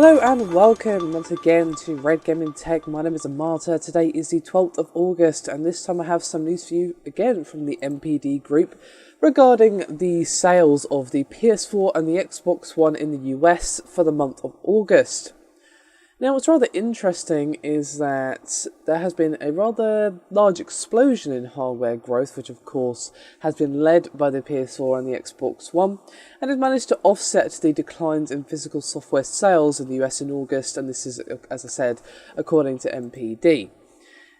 Hello and welcome once again to Red Gaming Tech. My name is Amata. Today is the 12th of August and this time I have some news for you again from the NPD group regarding the sales of the PS4 and the Xbox One in the US for the month of August. Now, what's rather interesting is that there has been a rather large explosion in hardware growth, which of course has been led by the PS4 and the Xbox One, and has managed to offset the declines in physical software sales in the US in August, and this is, as I said, according to NPD.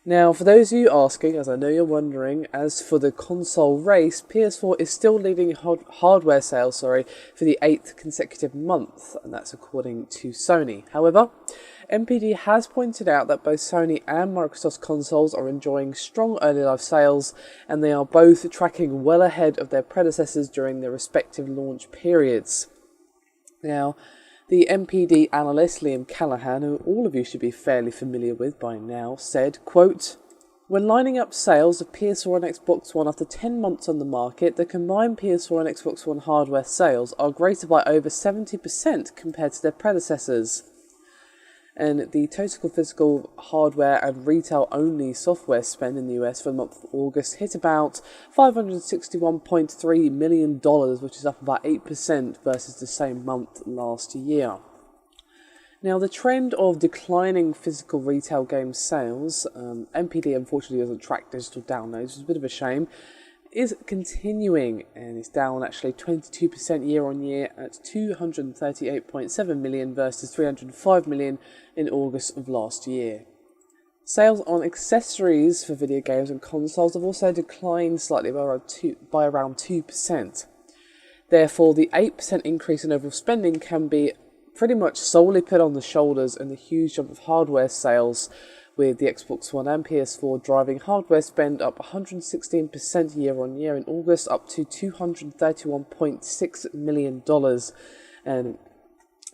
Now, for those of you asking, as I know you're wondering, as for the console race, PS4 is still leading hardware sales for the 8th consecutive month, and that's according to Sony. However, NPD has pointed out that both Sony and Microsoft's consoles are enjoying strong early life sales, and they are both tracking well ahead of their predecessors during their respective launch periods. Now, the NPD analyst Liam Callahan, who all of you should be fairly familiar with by now, said, quote, "When lining up sales of PS4 and Xbox One after 10 months on the market, the combined PS4 and Xbox One hardware sales are greater by over 70% compared to their predecessors. And the total physical hardware and retail-only software spend in the US for the month of August hit about $561.3 million, which is up about 8% versus the same month last year. Now, the trend of declining physical retail game sales, NPD unfortunately doesn't track digital downloads, which is a bit of a shame, is continuing, and it's down actually 22% year on year at 238.7 million versus 305 million in August of last year. Sales on accessories for video games and consoles have also declined slightly by around 2%. Therefore, the 8% increase in overall spending can be pretty much solely put on the shoulders and the huge jump of hardware sales, with the Xbox One and PS4 driving hardware spend up 116% year on year in August, up to $231.6 million. And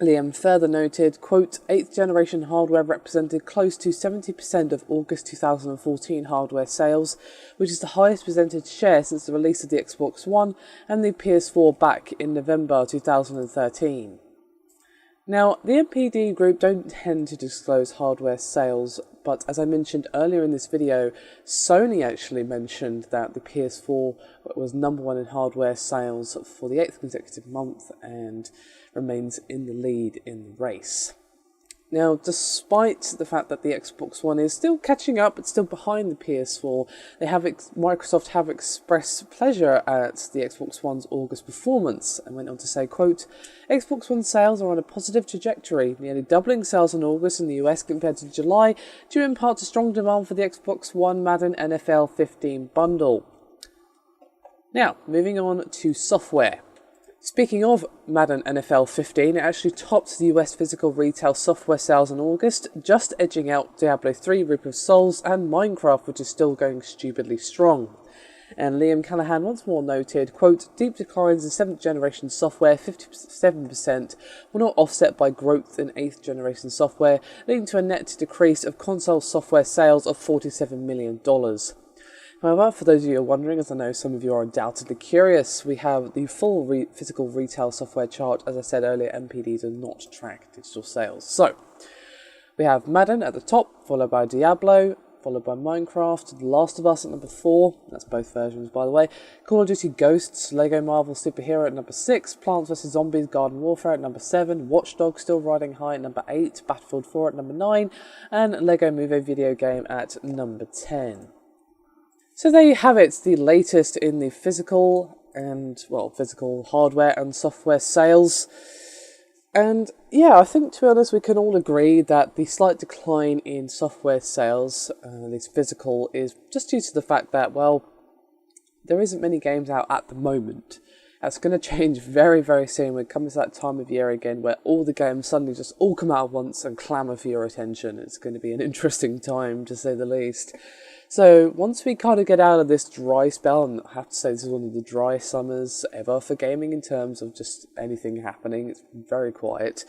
Liam further noted, quote, 8th generation hardware represented close to 70% of August 2014 hardware sales, which is the highest percentage share since the release of the Xbox One and the PS4 back in November 2013. Now, the NPD group don't tend to disclose hardware sales, but as I mentioned earlier in this video, Sony actually mentioned that the PS4 was #1 in hardware sales for the 8th consecutive month and remains in the lead in the race. Now, despite the fact that the Xbox One is still catching up, it's still behind the PS4, Microsoft have expressed pleasure at the Xbox One's August performance and went on to say, quote, "Xbox One sales are on a positive trajectory, nearly doubling sales in August in the US compared to July, due in part to strong demand for the Xbox One Madden NFL 15 bundle." Now, moving on to software. Speaking of Madden NFL 15, it actually topped the US physical retail software sales in August, just edging out Diablo 3, Reap of Souls, and Minecraft, which is still going stupidly strong. And Liam Callahan once more noted, quote, "Deep declines in 7th generation software, 57%, were not offset by growth in 8th generation software, leading to a net decrease of console software sales of $47 million. However, for those of you who are wondering, as I know some of you are undoubtedly curious, we have the full physical retail software chart. As I said earlier, NPD does not track digital sales. So, we have Madden at the top, followed by Diablo, followed by Minecraft, The Last of Us at #4, that's both versions by the way, Call of Duty Ghosts, Lego Marvel Superhero at #6, Plants vs Zombies Garden Warfare at #7, Watch Dogs still riding high at #8, Battlefield 4 at #9, and Lego Movie Video Game at #10. So there you have it, the latest in the physical hardware and software sales. And yeah, I think to be honest, we can all agree that the slight decline in software sales, at least physical, is just due to the fact that, well, there isn't many games out at the moment. That's going to change very, very soon when it comes to that time of year again where all the games suddenly just all come out at once and clamour for your attention. It's going to be an interesting time, to say the least. So once we kind of get out of this dry spell, and I have to say this is one of the dry summers ever for gaming in terms of just anything happening, it's very quiet.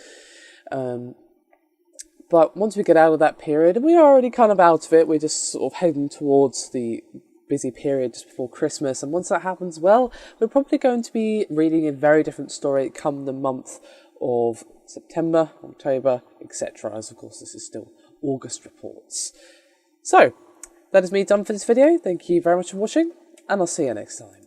But once we get out of that period, and we're already kind of out of it, we're just sort of heading towards the busy period just before Christmas, and once that happens, well, we're probably going to be reading a very different story come the month of September, October, etc. As of course this is still August reports. So, that is me done for this video. Thank you very much for watching, and I'll see you next time.